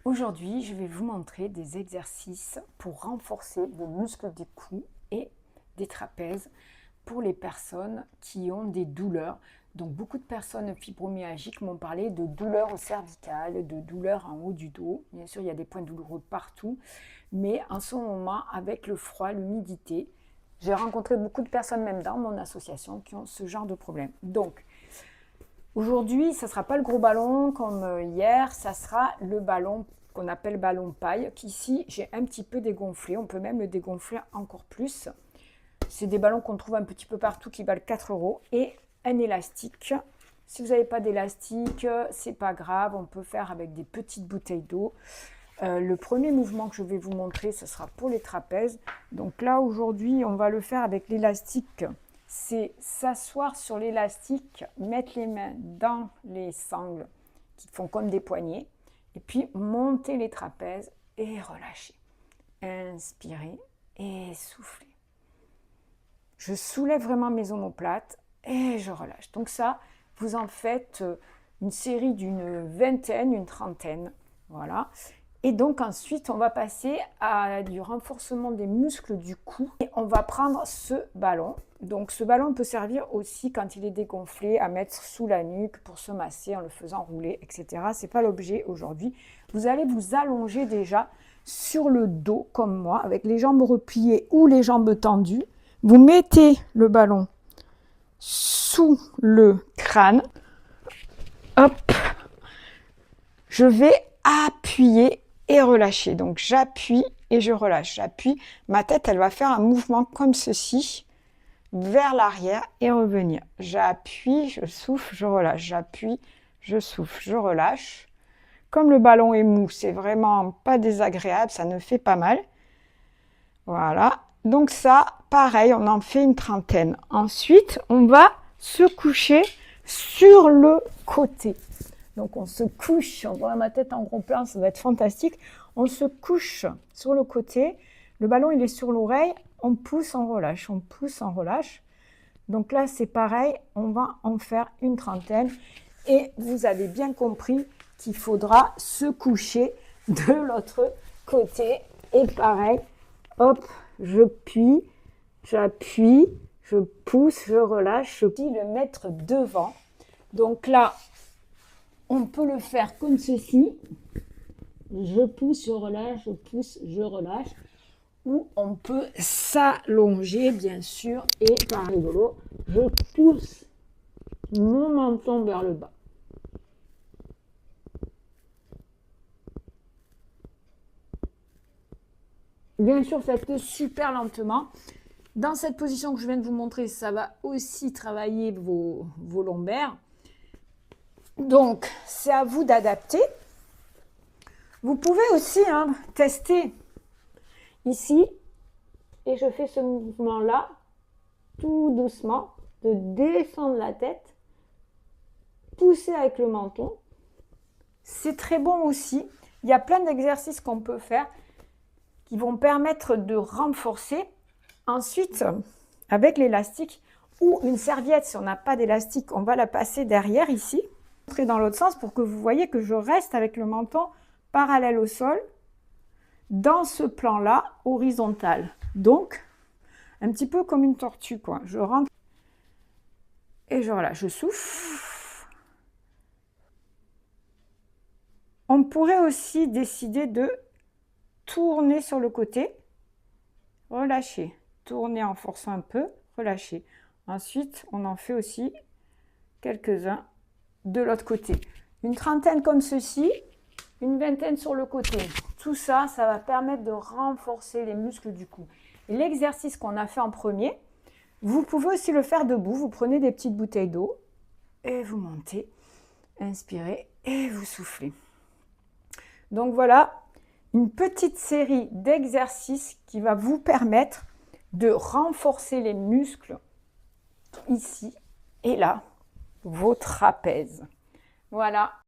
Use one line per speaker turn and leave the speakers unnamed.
Aujourd'hui, je vais vous montrer des exercices pour renforcer vos muscles des cous et des trapèzes pour les personnes qui ont des douleurs. Donc beaucoup de personnes fibromyalgiques m'ont parlé de douleurs cervicales, de douleurs en haut du dos. Bien sûr, il y a des points douloureux partout, mais en ce moment, avec le froid, l'humidité, j'ai rencontré beaucoup de personnes, même dans mon association, qui ont ce genre de problème. Donc, aujourd'hui, ça ne sera pas le gros ballon comme hier, ça sera le ballon qu'on appelle ballon paille, qu'ici j'ai un petit peu dégonflé. On peut même le dégonfler encore plus. C'est des ballons qu'on trouve un petit peu partout qui valent 4 € et un élastique. Si vous n'avez pas d'élastique, c'est pas grave, on peut faire avec des petites bouteilles d'eau. Le premier mouvement que je vais vous montrer, ce sera pour les trapèzes. Donc là, aujourd'hui, on va le faire avec l'élastique. C'est s'asseoir sur l'élastique, mettre les mains dans les sangles qui font comme des poignets, et puis monter les trapèzes et relâcher. Inspirez et soufflez. Je soulève vraiment mes omoplates et je relâche. Donc ça, vous en faites une série d'une vingtaine, une trentaine. Voilà. Et donc ensuite, on va passer à du renforcement des muscles du cou. Et on va prendre ce ballon. Donc ce ballon peut servir aussi quand il est dégonflé à mettre sous la nuque pour se masser en le faisant rouler, etc. Ce n'est pas l'objet aujourd'hui. Vous allez vous allonger déjà sur le dos comme moi, avec les jambes repliées ou les jambes tendues. Vous mettez le ballon sous le crâne. Hop. Je vais appuyer et relâcher. Donc j'appuie et je relâche. J'appuie. Ma tête, elle va faire un mouvement comme ceci, vers l'arrière et revenir. J'appuie, je souffle, je relâche. J'appuie, je souffle, je relâche. Comme le ballon est mou, c'est vraiment pas désagréable, ça ne fait pas mal. Voilà. Donc ça, pareil, on en fait une trentaine. Ensuite, on va se coucher sur le côté. Donc on se couche, on voit ma tête en gros plan, ça va être fantastique. On se couche sur le côté, le ballon il est sur l'oreille, on pousse, on relâche, on pousse, on relâche. Donc là c'est pareil, on va en faire une trentaine. Et vous avez bien compris qu'il faudra se coucher de l'autre côté. Et pareil, hop, j'appuie, je pousse, je relâche, je peux le mettre devant. Donc là, on peut le faire comme ceci. Je pousse, je relâche, je pousse, je relâche. Ou on peut s'allonger, bien sûr, et par rigolo, je pousse mon menton vers le bas. Bien sûr, faites-le super lentement. Dans cette position que je viens de vous montrer, ça va aussi travailler vos lombaires. Donc, c'est à vous d'adapter. Vous pouvez aussi tester ici, et je fais ce mouvement-là, tout doucement, de descendre la tête, pousser avec le menton. C'est très bon aussi. Il y a plein d'exercices qu'on peut faire qui vont permettre de renforcer. Ensuite, avec l'élastique ou une serviette, si on n'a pas d'élastique, on va la passer derrière ici, dans l'autre sens pour que vous voyez que je reste avec le menton parallèle au sol, dans ce plan-là, horizontal. Donc, un petit peu comme une tortue, quoi. Je rentre et je relâche. Je souffle. On pourrait aussi décider de tourner sur le côté, relâcher, tourner en forçant un peu, relâcher. Ensuite, on en fait aussi quelques-uns de l'autre côté. Une trentaine comme ceci, une vingtaine sur le côté. Tout ça, ça va permettre de renforcer les muscles du cou. Et l'exercice qu'on a fait en premier, vous pouvez aussi le faire debout. Vous prenez des petites bouteilles d'eau et vous montez, inspirez et vous soufflez. Donc voilà, une petite série d'exercices qui va vous permettre de renforcer les muscles ici et là, vos trapèzes. Voilà.